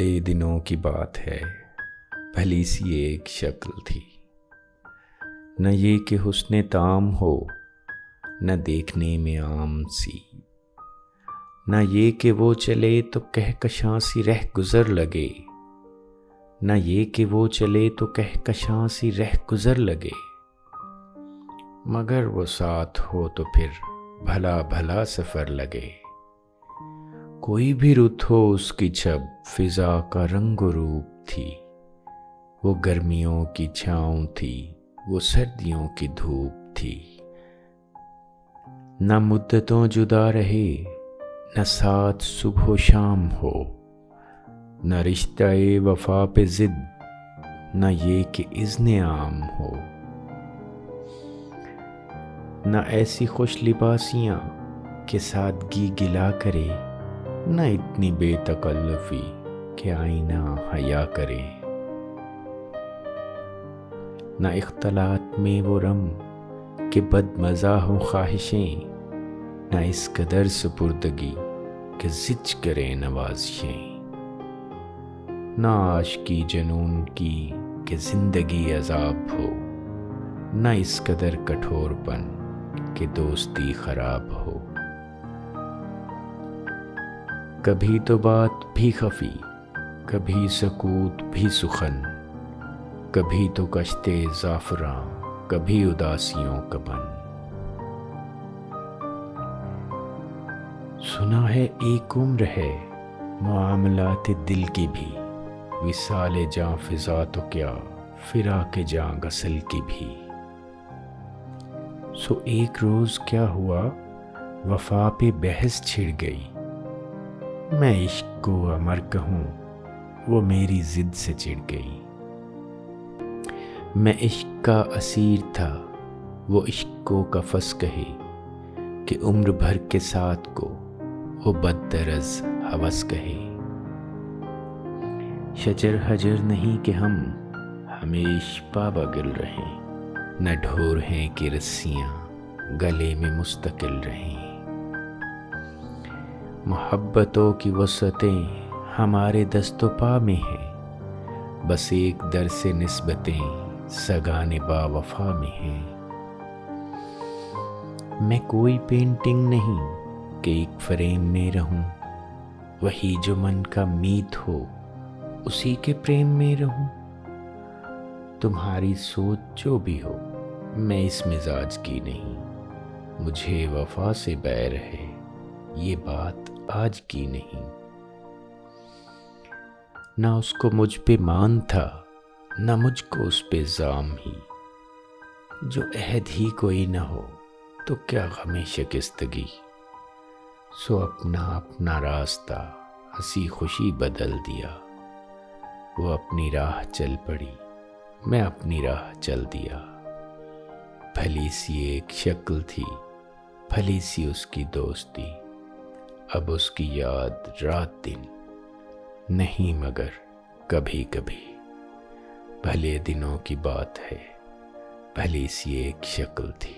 بھلے دنوں کی بات ہے، بھلی سی ایک شکل تھی، نہ یہ کہ حسن تام ہو، نہ دیکھنے میں عام سی، نہ یہ کہ وہ چلے تو کہکشاں سی رہ گزر لگے، نہ یہ کہ وہ چلے تو کہکشاں سی رہ گزر لگے، مگر وہ ساتھ ہو تو پھر بھلا بھلا سفر لگے۔ کوئی بھی رت ہو اس کی چھب فضا کا رنگ و روپ تھی، وہ گرمیوں کی چھاؤں تھی، وہ سردیوں کی دھوپ تھی۔ نہ مدتوں جدا رہے، نہ ساتھ صبح و شام ہو، نہ رشتہ وفا پہ ضد، نہ یہ کہ اذن عام ہو، نہ ایسی خوش لباسیاں کہ سادگی گلا کرے، نہ اتنی بے تکلفی کہ آئینہ حیا کرے، نہ اختلاط میں وہ رم کہ بد مزہ ہوں خواہشیں، نہ اس قدر سپردگی کہ زج کرے نوازشیں، نہ عاشقی جنون کی کہ زندگی عذاب ہو، نہ اس قدر کٹھور پن کہ دوستی خراب ہو۔ کبھی تو بات بھی خفی، کبھی سکوت بھی سخن، کبھی تو کشتے زعفراں، کبھی اداسیوں کا بن۔ سنا ہے ایک عمر ہے معاملات دل کی بھی، وصال جاں فضا تو کیا فراق جاں غسل کی بھی۔ سو ایک روز کیا ہوا وفا پہ بحث چھڑ گئی، میں عشق کو امر کہوں وہ میری ضد سے چڑ گئی۔ میں عشق کا اسیر تھا وہ عشق کو قفس کہے، کہ عمر بھر کے ساتھ کو وہ بدترز ہوس کہے۔ شجر حجر نہیں کہ ہم ہمیش پابا گل رہیں، نہ ڈھور ہیں کہ رسیاں گلے میں مستقل رہیں۔ محبتوں کی وسعتیں ہمارے دست و پا میں ہیں، بس ایک در سے نسبتیں سگان با وفا میں ہیں۔ میں کوئی پینٹنگ نہیں کہ ایک فریم میں رہوں، وہی جو من کا میت ہو اسی کے پریم میں رہوں۔ تمہاری سوچ جو بھی ہو میں اس مزاج کی نہیں، مجھے وفا سے بیر ہے یہ بات آج کی نہیں۔ نہ اس کو مجھ پہ مان تھا نہ مجھ کو اس پہ زام ہی، جو عہد ہی کوئی نہ ہو تو کیا غم شکستگی۔ سو اپنا اپنا راستہ ہنسی خوشی بدل دیا، وہ اپنی راہ چل پڑی میں اپنی راہ چل دیا۔ بھلی سی ایک شکل تھی، بھلی سی اس کی دوستی، اب اس کی یاد رات دن نہیں مگر کبھی کبھی۔ بھلے دنوں کی بات ہے، بھلی سی ایک شکل تھی۔